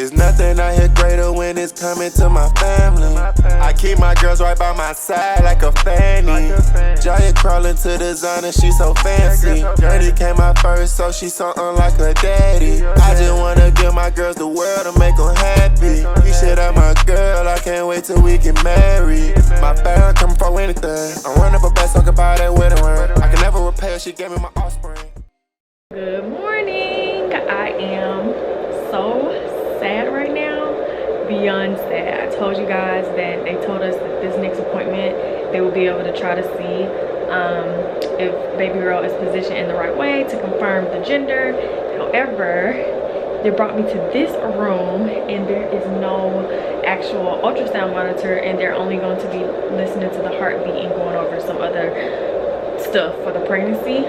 It's nothing out here greater when it's coming to my family. I keep my girls right by my side like a fanny. Jiya crawling to the zone and she so fancy. Journie came out first, so she something like her daddy. I just wanna give my girls the world to make them happy. Keesha, that my girl, I can't wait till we get married. My family come for anything. I'm running up a best, talk about that wedding ring. I can never repay, she gave me my offspring. Good morning. I am so sad right now, beyond sad. I told you guys that they told us that this next appointment they will be able to try to see if baby girl is positioned in the right way to confirm the gender. However, they brought me to this room and there is no actual ultrasound monitor, and they're only going to be listening to the heartbeat and going over some other stuff for the pregnancy.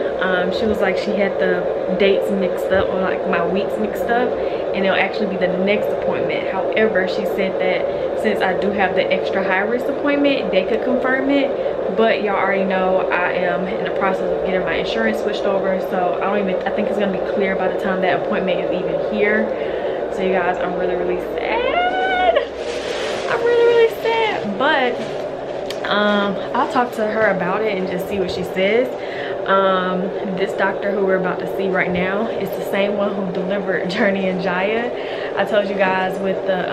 She was like she had the dates mixed up, or like my weeks mixed up, and it'll actually be the next appointment. However, she said that since I do have the extra high risk appointment, they could confirm it. But y'all already know I am in the process of getting my insurance switched over, so I think it's gonna be clear by the time that appointment is even here. So you guys, I'm really sad. I'm really sad, but I'll talk to her about it and just see what she says. This doctor who we're about to see right now is the same one who delivered Journie and Jiya. I told you guys with the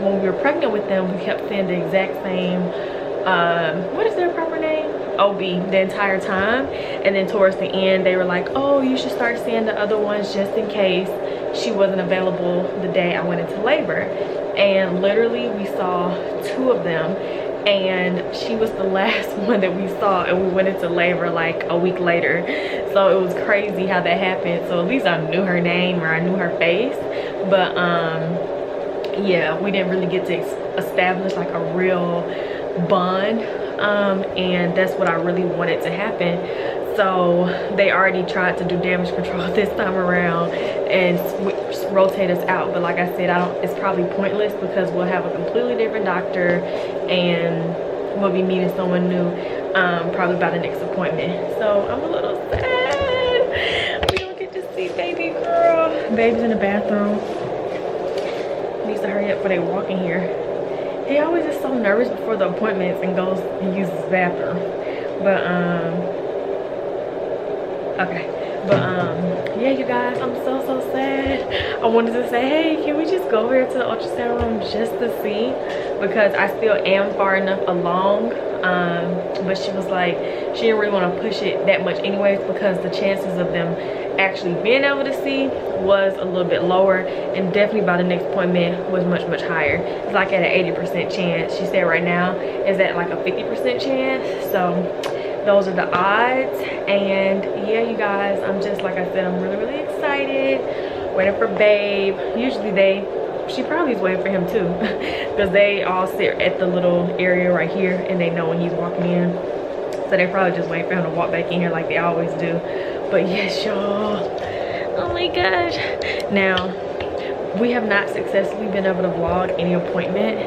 when we were pregnant with them, we kept seeing the exact same what is their proper name? OB the entire time, and then towards the end they were like, oh, you should start seeing the other ones just in case she wasn't available the day I went into labor. And literally we saw 2 of them, and she was the last one that we saw, and we went into labor like a week later. So it was crazy how that happened. So at least I knew her name, or I knew her face, but yeah, we didn't really get to establish like a real bond, and that's what I really wanted to happen. So they already tried to do damage control this time around and rotate us out, but like I said, it's probably pointless because we'll have a completely different doctor and we'll be meeting someone new probably by the next appointment. So I'm a little sad we don't get to see baby girl. Baby's in the bathroom. Needs to hurry up before they walk in here. He always is so nervous before the appointments and goes and uses the bathroom. But okay, but yeah, you guys, I'm so sad. I wanted to say, hey, can we just go over here to the ultrasound room just to see, because I still am far enough along. But she was like she didn't really want to push it that much anyways, because the chances of them actually being able to see was a little bit lower, and definitely by the next appointment was much higher. It's like at an 80% chance. She said right now is at like a 50% chance. So those are the odds. And yeah, you guys, I'm just, like I said, I'm really excited, waiting for babe. Usually she probably is waiting for him too, because they all sit at the little area right here and they know when he's walking in, so they probably just wait for him to walk back in here like they always do. But yes, y'all, oh my gosh. Now, we have not successfully been able to vlog any appointment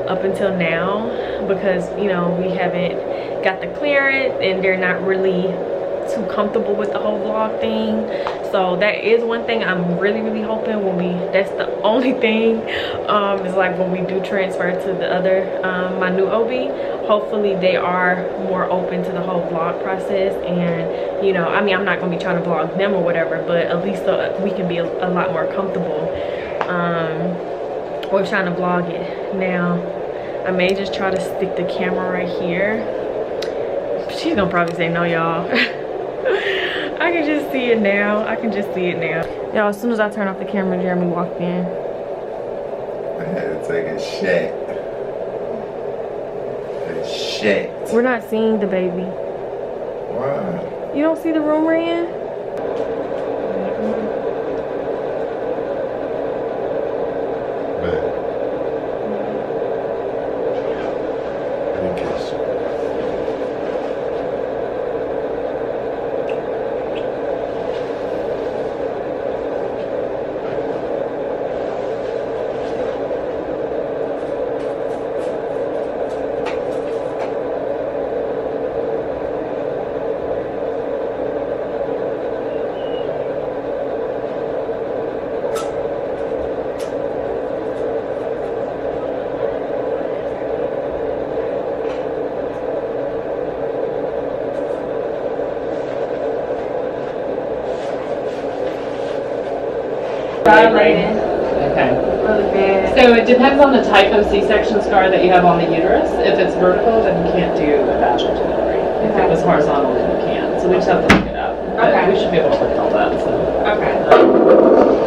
up until now, because you know we haven't got the clearance and they're not really too comfortable with the whole vlog thing. So that is one thing I'm really hoping that's the only thing, is like when we do transfer to the other my new OB, hopefully they are more open to the whole vlog process. And you know, I mean, I'm not gonna be trying to vlog them or whatever, but at least we can be a lot more comfortable with trying to vlog it. Now I may just try to stick the camera right here. She's gonna probably say no, y'all. I can just see it now. Y'all, as soon as I turn off the camera, Jeremy walked in. I had to take a shit. We're not seeing the baby. Why? You don't see the room we're in? Dilated. Okay. Really bad. So it depends on the type of C-section scar that you have on the uterus. If it's vertical, then you can't do a vaginal delivery. If it was horizontal, then you can. So we just have to look it up. But Okay. we should be able to look at all that. So. Okay.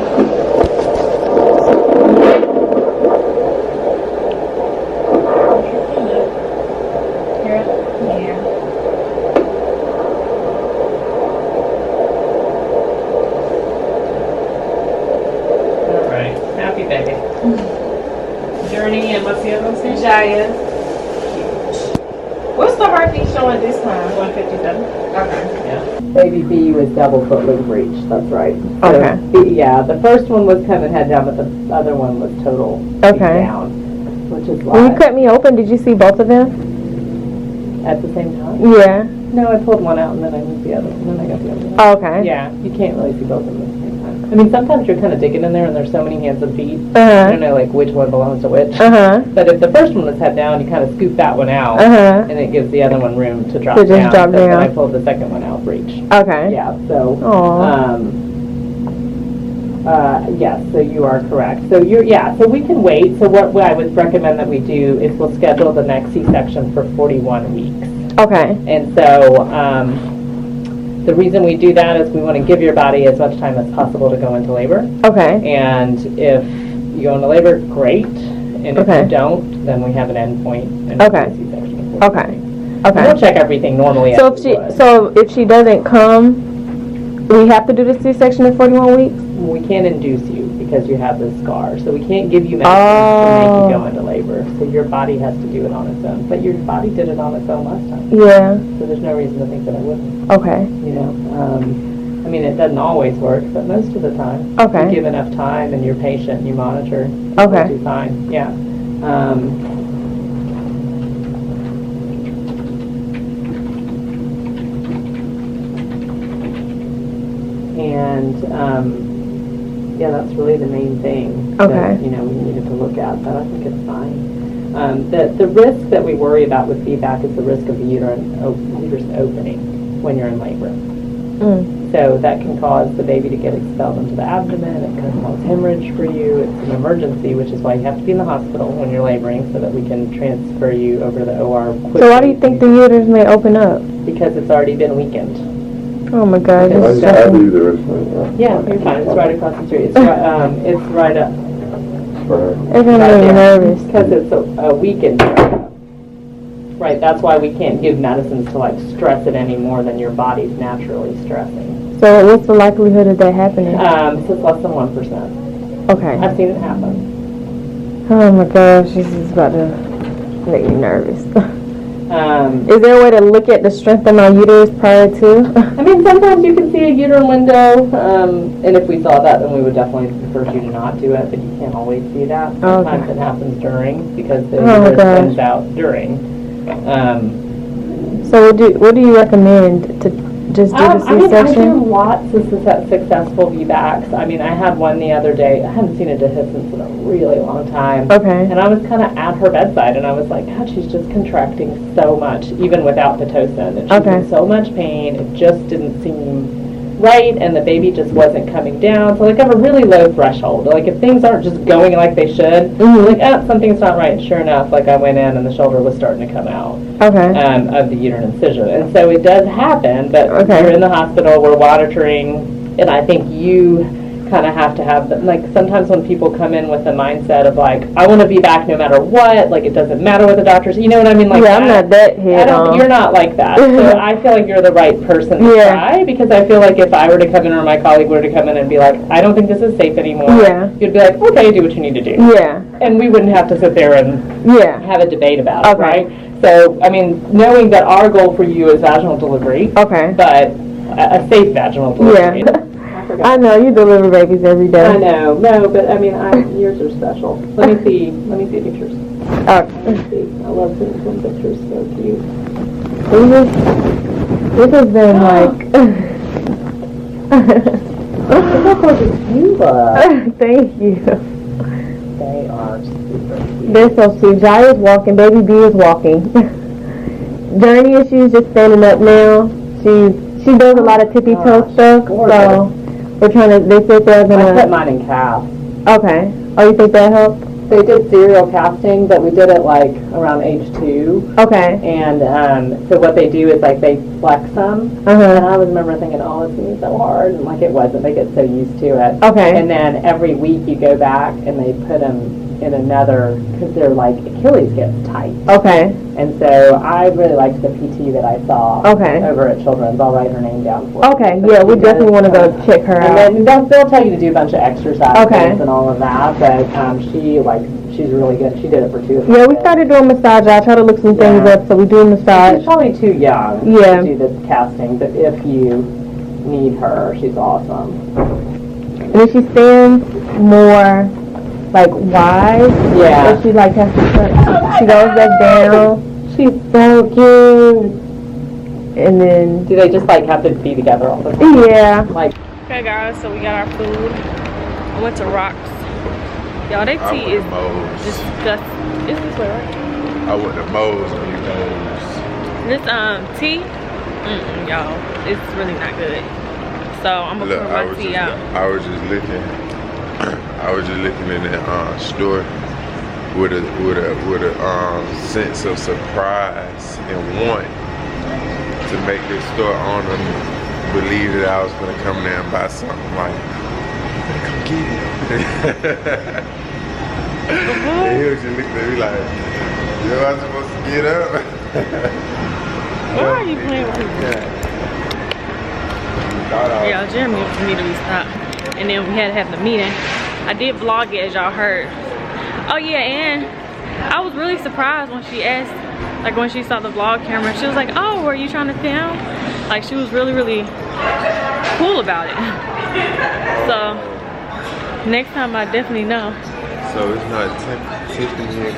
All right. Happy baby. Journey, and what's the other one's name? Jiya. What's the heartbeat showing this time? 157. Okay. Yeah. Baby B was double foot loop breach, that's right. Okay. So, yeah, the first one was coming head down, but the other one was total Okay. down, which is When you why, cut me open, did you see both of them? at the same time. Yeah. No, I pulled one out and then I moved the other, and then I got the other one. Oh, okay. Yeah, you can't really see both of them at the same time. I mean, sometimes you're kind of digging in there and there's so many hands and feet. I Uh-huh. don't know, like, which one belongs to which. Uh-huh. But if the first one was head down, you kind of scoop that one out, Uh-huh. and it gives the other one room to drop To just down. drop So then down. I pulled the second one out breach. Okay. Yeah, so, Aw. yes, so you are correct. So so we can wait. So what I would recommend that we do is we'll schedule the next C-section for 41 weeks. Okay. And so, the reason we do that is we want to give your body as much time as possible to go into labor. Okay. And if you go into labor, great. And if Okay. you don't, then we have an end point. And Okay. it's a C-section. Okay. We'll Okay. check everything normally. So as if we she would. if she doesn't come, we have to do the C-section in 41 weeks? We can't induce you because you have this scar. So we can't give you medicine to make you go into labor. So your body has to do it on its own. But your body did it on its own last time. Yeah. So there's no reason to think that it wouldn't, Okay. you know. I mean, it doesn't always work, but most of the time. Okay. You give enough time and you're patient and you monitor. Okay. You'll do fine, yeah. Yeah, that's really the main thing. Okay. That, you know, we needed to look at, but I think it's fine. The risk that we worry about with feedback is the risk of the uterus opening when you're in labor. Mm. So that can cause the baby to get expelled into the abdomen. It can cause hemorrhage for you. It's an emergency, which is why you have to be in the hospital when you're laboring so that we can transfer you over to the OR quickly. So why do you think the uterus may open up? Because it's already been weakened. Oh my God. I This is just stressing. Yeah, you're fine. It's right across the street. It's right up. It's gonna make me nervous. Because it's a weakened area. Right, that's why we can't give medicines to like stress it any more than your body's naturally stressing. So what's the likelihood of that happening? So it's less than 1%. Okay. I've seen it happen. Oh my gosh, this is about to make me nervous. Um, Is there a way to look at the strength of my uterus prior to? I mean, sometimes you can see a uterine window, and if we saw that, then we would definitely encourage you to not do it, but you can't always see that. Sometimes Okay. it happens during, because the Oh my uterus gosh. thins out during. So what do you recommend to just do the I mean, I C-section? do lots of successful VBACs. I mean, I had one the other day. I haven't seen a dehiscence in a really long time. Okay. And I was kind of at her bedside, and I was like, God, she's just contracting so much, even without Pitocin. And she's Okay. in so much pain. It just didn't seem right, and the baby just wasn't coming down. So, like, I have a really low threshold. Like, if things aren't just going like they should, like, something's not right. Sure enough, like, I went in, and the shoulder was starting to come out. Okay. Of the uterine incision. And so it does happen, but Okay. we're in the hospital, we're monitoring, and I think you kind of have to have, like, sometimes when people come in with the mindset of, like, I want to be back no matter what, like, it doesn't matter what the doctors, you know what I mean? Like, Yeah, I'm not that head on. you're not like that. So I feel like you're the right person to Yeah. try, because I feel like if I were to come in or my colleague were to come in and be like, I don't think this is safe anymore, Yeah. you'd be like, okay, do what you need to do. Yeah. And we wouldn't have to sit there and Yeah. have a debate about it, Okay. right? So, I mean, knowing that our goal for you is vaginal delivery, Okay. but a safe vaginal delivery. Yeah. I know you deliver babies every day. I know, no, but I mean, yours are special. Let me see pictures. Okay. Let me see. I love seeing some pictures, so cute. This has been like. Look how gorgeous you look. Thank you. They are super cute. They're so sweet. Jiya is walking. Baby B is walking. Journey, she's just standing up now. She does a lot of tippy toe stuff. gorgeous. So They're trying to, they said they're I put gonna, mine in cast. okay. Oh, you think that helped? They did serial casting, but we did it like around age 2. Okay. And so what they do is like they flex them. And I remember thinking, oh, it's gonna be so hard. And like it wasn't. They get so used to it. Okay. And then every week you go back and they put them in another, because they're like, Achilles gets tight. Okay. And so I really liked the PT that I saw over at Children's. I'll write her name down for you. Okay, yeah, we definitely want to go check her out. And then they'll tell you to do a bunch of exercises Okay. and all of that, but she's really good. She did it for 2 of us. Yeah, we started doing massage. I try to look some things up, so we do massage. She's probably too young Yeah. to do this casting, but if you need her, she's awesome. And then she stands more like wide. Yeah. So she like has to she goes back down. She's so cute. And then Do they just like have to be together all the time? yeah. Like, Okay guys, so we got our food. I went to Rocks. Y'all, that tea is disgusting. Is this way, right? I went to Moe's on you Moe's. This tea, y'all, it's really not good. So I'm gonna pour my tea out. I was just looking. I was just looking in that store with a sense of surprise and want to make this store owner believe that I was gonna come there and buy something. Like, come get it. And he was just looking at me like, yo, I'm supposed to get up. Why are you playing with me? Yeah, Jeremy needed to be stopped. And then we had to have the meeting. I did vlog it, as y'all heard. Oh yeah, and I was really surprised when she asked, like when she saw the vlog camera, she was like, oh, were you trying to film? Like she was really, really cool about it. So next time I definitely know. So it's not Tiffany and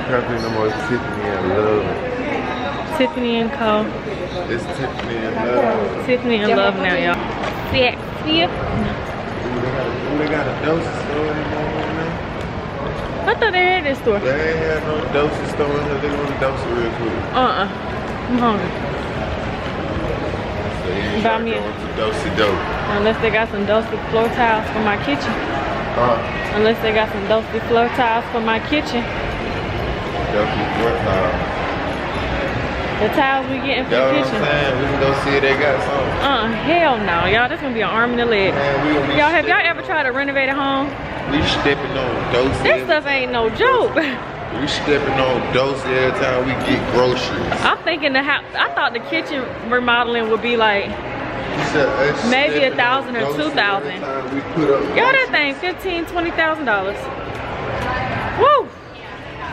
Peppy no more, it's Tiffany and Love. Tiffany and Co. It's Tiffany and Love. Tiffany and Love now, y'all. Sexy. They got a dosage store in there now? I thought they had this store. They ain't had no dosage store in here. They want a dosage real quick. I'm hungry. So you ain't Buy trying me to go into dosey dope. Unless they got some dusty floor tiles for my kitchen. Unless they got some dusty floor tiles for my kitchen. Dosey floor tile. The tiles we getting for the kitchen. You know what I'm saying? We can go see if they got some. Hell no, y'all. This gonna be an arm and a leg. Y'all, have y'all ever tried to renovate a home? We stepping on dosey. That stuff ain't no joke. We stepping on dosey every time we get groceries. I'm thinking the house. I thought the kitchen remodeling would be like maybe $1,000 or $2,000. Y'all, that thing $15,000 to $20,000. Woo!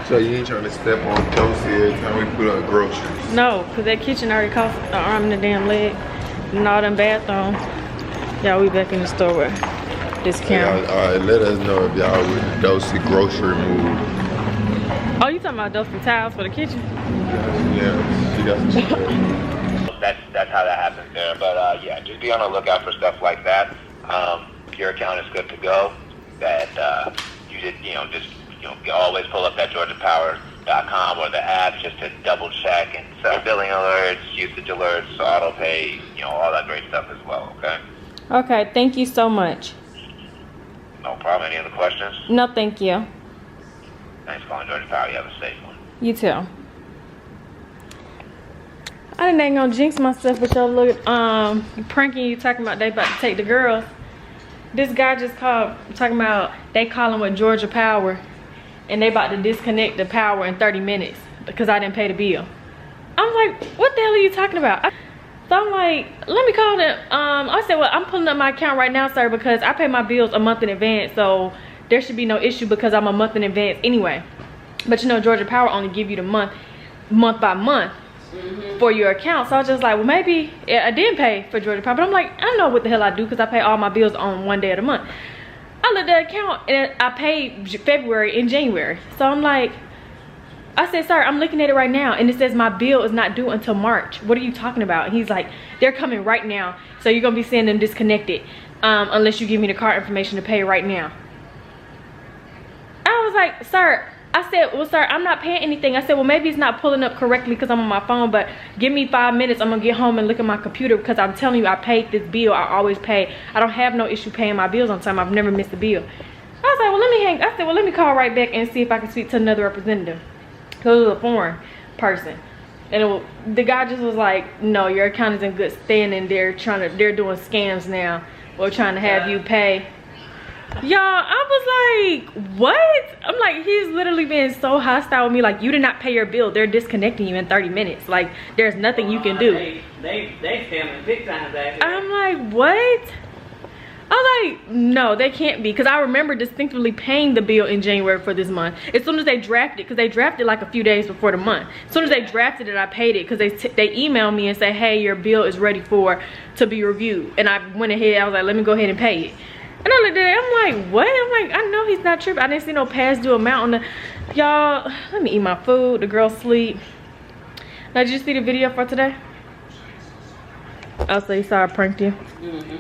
So you ain't trying to step on dosey every time we put up groceries? No, cause that kitchen already cost an arm and a damn leg, and all them bathrooms. Y'all, we back in the store with this camera. Alright, let us know if y'all with the dosey grocery move. Oh, you talking about dusty tiles for the kitchen? Yeah, she got some. That's how that happens there. But yeah, just be on the lookout for stuff like that. Your account is good to go. That you did, just always pull up that GeorgiaPower.com or the app just to double check and set billing alerts, usage alerts, auto pay, all that great stuff as well. Okay. Okay, thank you so much. No problem. Any other questions? No, thank you. Thanks for calling Georgia Power. You have a safe one. You too. I ain't gonna jinx myself, but y'all look pranking you talking about they about to take the girls. This guy just called talking about they calling with Georgia Power and they about to disconnect the power in 30 minutes because I didn't pay the bill. I'm like, what the hell are you talking about? So I'm like, let me call them. I said, well, I'm pulling up my account right now, sir, because I pay my bills a month in advance, so there should be no issue because I'm a month in advance anyway. But Georgia Power only give you the month by month for your account. So I was just like, well, maybe I didn't pay for Georgia Power, but I'm like, I don't know what the hell I do because I pay all my bills on one day of the month. I looked at the account and I paid February and January. So I'm like, I said, sir, I'm looking at it right now and it says my bill is not due until March. What are you talking about? And he's like, they're coming right now. So you're gonna be seeing them disconnected unless you give me the card information to pay right now. I was like, sir, I said, well, sir, I'm not paying anything. I said, well, maybe it's not pulling up correctly because I'm on my phone, but give me 5 minutes. I'm gonna get home and look at my computer because I'm telling you, I paid this bill. I always pay. I don't have no issue paying my bills on time. I've never missed a bill. I was like, well, let me hang. I said, well, let me call right back and see if I can speak to another representative. Because it was a foreign person. And the guy just was like, no, your account is in good standing. They're doing scams now. We're trying to have you pay. Y'all, I was like, what? I'm like, he's literally being so hostile with me. Like, you did not pay your bill. They're disconnecting you in 30 minutes. Like, there's nothing you can do. They scamming big time back here. I'm like, what? I was like, no, they can't be. Because I remember distinctly paying the bill in January for this month. As soon as they drafted, because they drafted like a few days before the month. As soon as they drafted it, I paid it. Because they emailed me and said, hey, your bill is ready to be reviewed. And I went ahead, I was like, let me go ahead and pay it. And I looked at it, I'm like, what? I'm like, I know he's not tripping. I didn't see no past due amount on the, y'all, let me eat my food. The girl sleep. Now, did you see the video for today? Oh, so you saw I pranked you? Mm-hmm.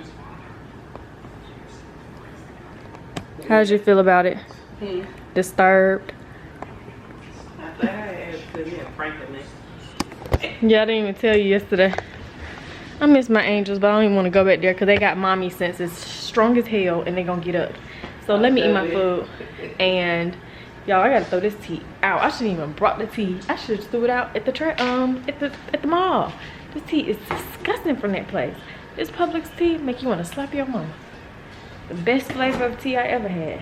How did you feel about it? Disturbed? I thought I had to be a prank at me. Yeah, I didn't even tell you yesterday. I miss my angels, but I don't even want to go back there because they got mommy senses strong as hell and they gonna get up. So let me eat my food. And y'all, I gotta throw this tea out. I shouldn't even brought the tea. I should have threw it out at the mall. This tea is disgusting from that place. This Publix tea make you want to slap your mama. The best flavor of tea I ever had.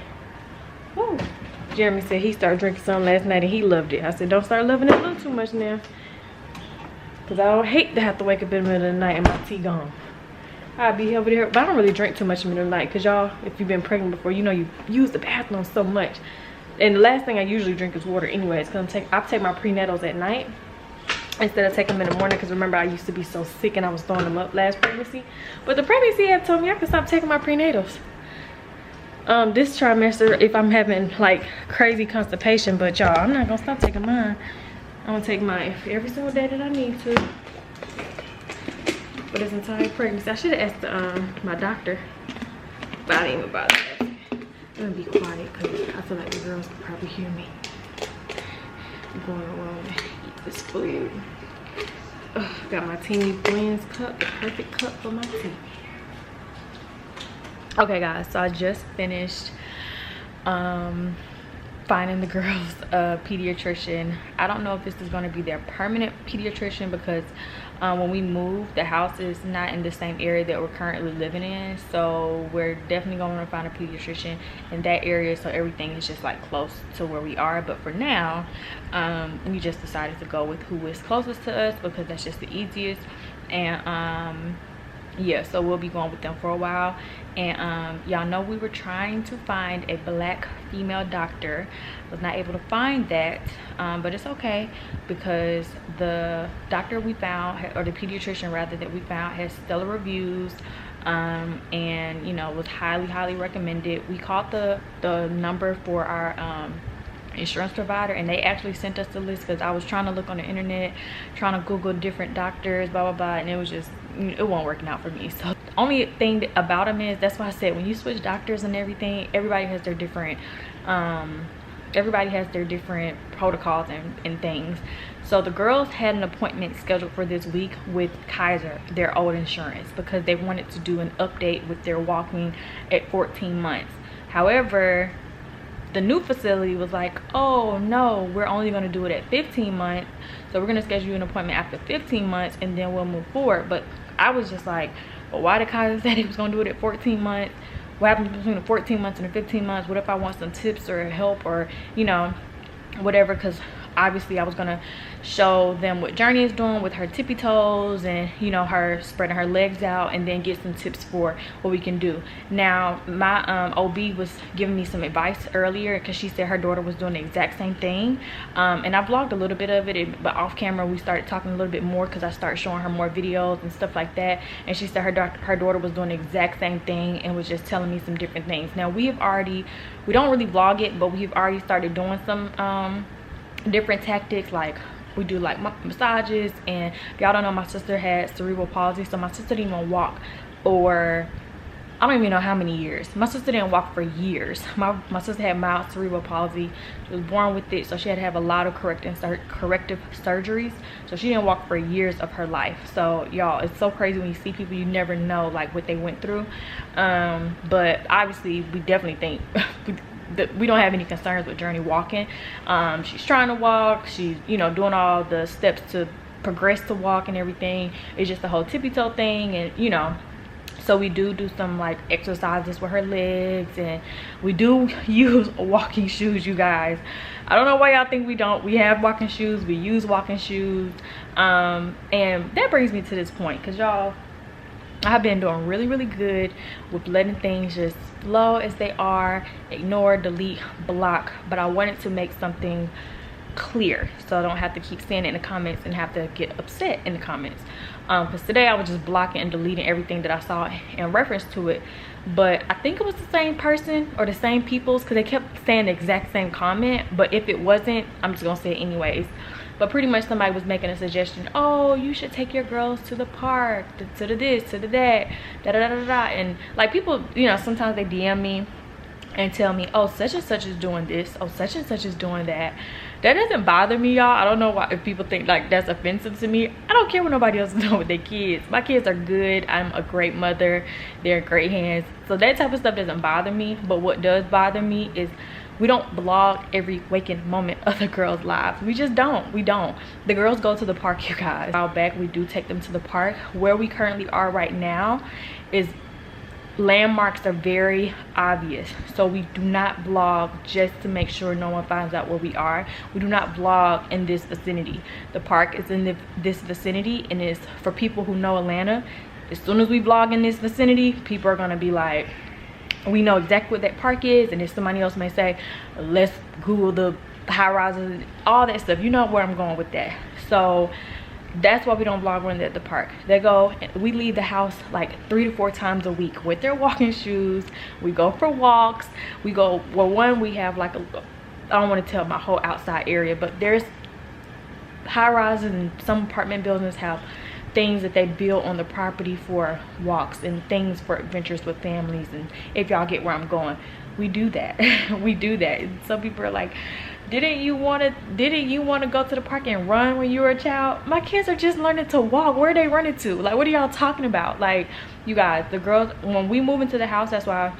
Woo. Jeremy said he started drinking some last night and he loved it. I said, don't start loving it a little too much now. Because I don't hate to have to wake up in the middle of the night and my tea gone. I'll be over there. But I don't really drink too much in the middle of the night. Because y'all, if you've been pregnant before, you know you use the bathroom so much. And the last thing I usually drink is water anyways. Because I take my prenatals at night instead of taking them in the morning. Because remember, I used to be so sick and I was throwing them up last pregnancy. But the pregnancy had told me I could stop taking my prenatals. This trimester, if I'm having like crazy constipation, but y'all, I'm not gonna stop taking mine. I'm gonna take mine every single day that I need to for this entire pregnancy. I should have asked my doctor, but I didn't even bother asking. I'm gonna be quiet because I feel like the girls can probably hear me. I'm going around and eat this food. Ugh, got my teeny blends cup, the perfect cup for my tea. Okay guys, so I just finished finding the girls a pediatrician. I don't know if this is going to be their permanent pediatrician because when we moved, the house is not in the same area that we're currently living in, so we're definitely going to find a pediatrician in that area so everything is just like close to where we are. But for now, we just decided to go with who is closest to us because that's just the easiest. And yeah, so we'll be going with them for a while. And y'all know we were trying to find a black female doctor. Was not able to find that, but it's okay because the doctor we found, or the pediatrician rather that we found, has stellar reviews, and you know, was highly recommended. We called the number for our insurance provider and they actually sent us the list because I was trying to look on the internet, trying to Google different doctors, blah blah blah, and it was just, it wasn't working out for me. So the only thing about them is, that's why I said when you switch doctors and everything, everybody has their different protocols and things. So the girls had an appointment scheduled for this week with Kaiser, their old insurance, because they wanted to do an update with their walking at 14 months. However, the new facility was like, oh no, we're only going to do it at 15 months, so we're going to schedule an appointment after 15 months and then we'll move forward. But I was just like, well, why did Kaiser say he was going to do it at 14 months? What happens between the 14 months and the 15 months? What if I want some tips or help or, you know, whatever? Because obviously I was going to show them what Journey is doing with her tippy toes and, you know, her spreading her legs out, and then get some tips for what we can do. Now my OB was giving me some advice earlier because she said her daughter was doing the exact same thing, and I vlogged a little bit of it, but off camera we started talking a little bit more because I started showing her more videos and stuff like that, and she said her daughter was doing the exact same thing and was just telling me some different things. Now we don't really vlog it, but we've already started doing some different tactics. Like we do like massages, and if y'all don't know, my sister had cerebral palsy, so my sister didn't even walk or I don't even know how many years. My sister didn't walk for years. My sister had mild cerebral palsy. She was born with it, so she had to have a lot of corrective surgeries. So she didn't walk for years of her life. So y'all, it's so crazy when you see people, you never know like what they went through. But obviously we definitely think we don't have any concerns with Journie walking. She's trying to walk. She's, you know, doing all the steps to progress to walk and everything. It's just the whole tippy toe thing, and you know. So we do some like exercises with her legs, and we do use walking shoes, you guys. I don't know why y'all think we don't. We have walking shoes, we use walking shoes. And that brings me to this point, because y'all, I've been doing really good with letting things just flow as they are, ignore, delete, block. But I wanted to make something clear so I don't have to keep saying it in the comments and have to get upset in the comments. Because today I was just blocking and deleting everything that I saw in reference to it. But I think it was the same person or the same people's, because they kept saying the exact same comment. But if it wasn't, I'm just gonna say it anyways. But pretty much somebody was making a suggestion. Oh, you should take your girls to the park, to the this, to the that, da da da da da. And like people, you know, sometimes they DM me and tell me, oh, such and such is doing this, oh, such and such is doing that. That doesn't bother me, y'all. I don't know why, if people think like that's offensive to me. I don't care what nobody else is doing with their kids. My kids are good. I'm a great mother. They're in great hands. So that type of stuff doesn't bother me. But what does bother me is we don't vlog every waking moment of the girls' lives. We just don't. We don't. The girls go to the park, you guys. A while back, we do take them to the park. Where we currently are right now is landmarks are very obvious, so we do not vlog just to make sure no one finds out where we are. We do not vlog in this vicinity. The park is in this vicinity, and it's for people who know Atlanta. As soon as we vlog in this vicinity, people are gonna be like, we know exactly what that park is. And if somebody else may say, let's Google the high rises, all that stuff, you know where I'm going with that. So that's why we don't vlog when they're at the park. We leave the house like 3 to 4 times a week with their walking shoes. We go for walks. We go, well, one, we have like I don't want to tell my whole outside area, but there's high rises and some apartment buildings have things that they build on the property for walks and things for adventures with families. And if y'all get where I'm going, we do that. We do that. And some people are like, didn't you want to go to the park and run when you were a child? My kids are just learning to walk. Where are they running to? Like, what are y'all talking about? Like, you guys, the girls, when we move into the house, that's why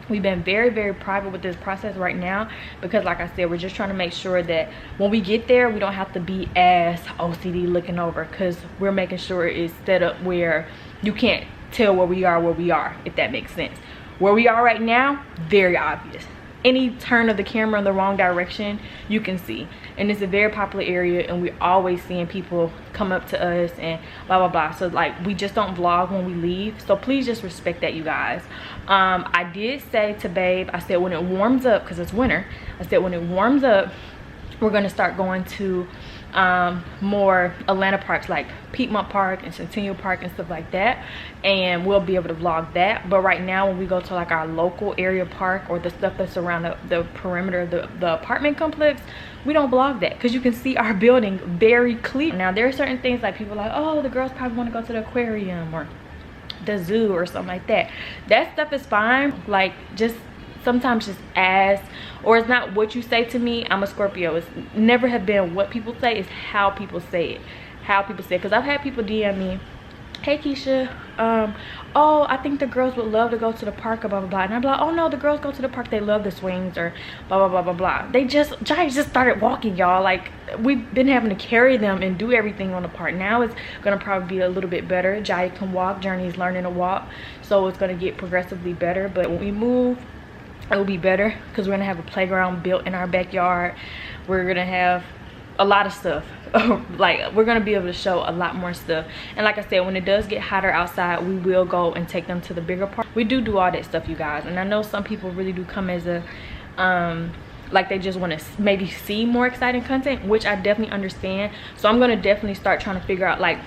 we've been very private with this process right now, because like I said, we're just trying to make sure that when we get there, we don't have to be as OCD looking over, because we're making sure it's set up where you can't tell where we are, if that makes sense. Where we are right now, very obvious. Any turn of the camera in the wrong direction, you can see. And it's a very popular area, and we're always seeing people come up to us and blah blah blah. So like, we just don't vlog when we leave, so please just respect that, you guys. I did say to Babe, I said when it warms up, because it's winter, I said when it warms up, we're gonna start going to more Atlanta parks like Piedmont Park and Centennial Park and stuff like that, and we'll be able to vlog that. But right now, when we go to like our local area park or the stuff that's around the perimeter of the apartment complex, we don't vlog that, because you can see our building very clear. Now there are certain things like people are like, oh, the girls probably want to go to the aquarium or the zoo or something like that. That stuff is fine. Like, just sometimes just ask, or it's not what you say to me. I'm a Scorpio. It's never have been what people say, it's how people say it. How people say it. Because I've had people DM me, hey Keesha, oh, I think the girls would love to go to the park, blah blah blah. And I'm like, oh no, the girls go to the park, they love the swings, or blah blah blah blah blah. Jiya just started walking, y'all. Like, we've been having to carry them and do everything on the park. Now it's gonna probably be a little bit better. Jiya can walk, Journie's learning to walk, so it's gonna get progressively better. But when we move, it will be better, because we're gonna have a playground built in our backyard. We're gonna have a lot of stuff. Like, we're gonna be able to show a lot more stuff. And like I said, when it does get hotter outside, we will go and take them to the bigger park. We do all that stuff, you guys. And I know some people really do come as a like they just want to maybe see more exciting content, which I definitely understand. So I'm gonna definitely start trying to figure out, like,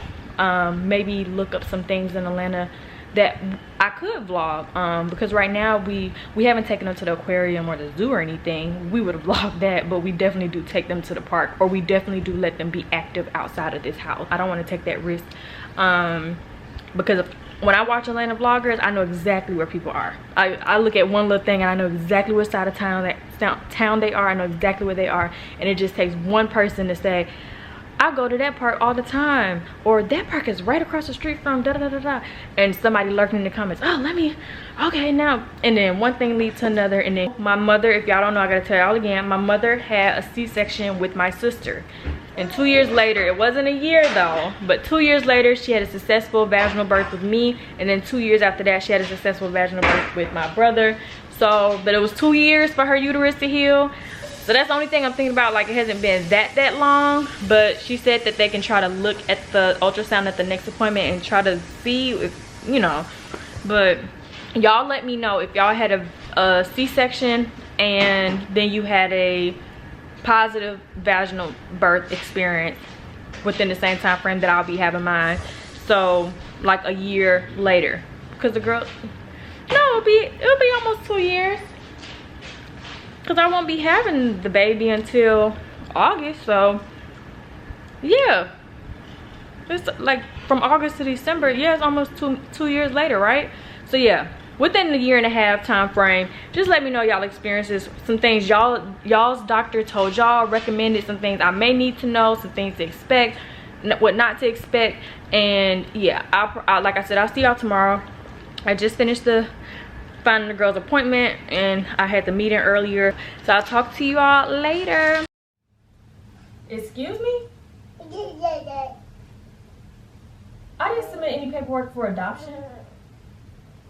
maybe look up some things in Atlanta that I could vlog, because right now we haven't taken them to the aquarium or the zoo or anything. We would have vlogged that, but we definitely do take them to the park, or we definitely do let them be active outside of this house. I don't want to take that risk, because when I watch Atlanta vloggers, I know exactly where people are. I look at one little thing and I know exactly what side of town they are. I know exactly where they are, and it just takes one person to say, I go to that park all the time, or that park is right across the street from da da da da da, and somebody lurking in the comments, oh, let me, okay, now, and then one thing leads to another. And then my mother, if y'all don't know, I gotta tell y'all again, my mother had a C-section with my sister, and 2 years later, it wasn't a year though, but 2 years later, she had a successful vaginal birth with me, and then 2 years after that, she had a successful vaginal birth with my brother. So, but it was 2 years for her uterus to heal. So that's the only thing I'm thinking about. Like, it hasn't been that long, but she said that they can try to look at the ultrasound at the next appointment and try to see if, you know. But y'all let me know if y'all had a C-section and then you had a positive vaginal birth experience within the same time frame that I'll be having mine. So like a year later, because the girl, no, it'll be almost 2 years. Because I won't be having the baby until August, so yeah, it's like from August to December. Yeah, it's almost two years later, right? So yeah, within the 1.5-year time frame, just let me know y'all experiences, some things y'all's doctor told y'all, recommended, some things I may need to know, some things to expect, what not to expect. And yeah, like I said, I'll see y'all tomorrow. I just finished finding the girl's appointment, and I had the meeting earlier, so I'll talk to you all later. Excuse me? I didn't submit any paperwork for adoption.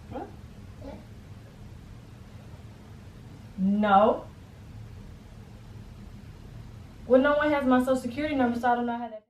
What? No. Well, no one has my social security number, so I don't know how that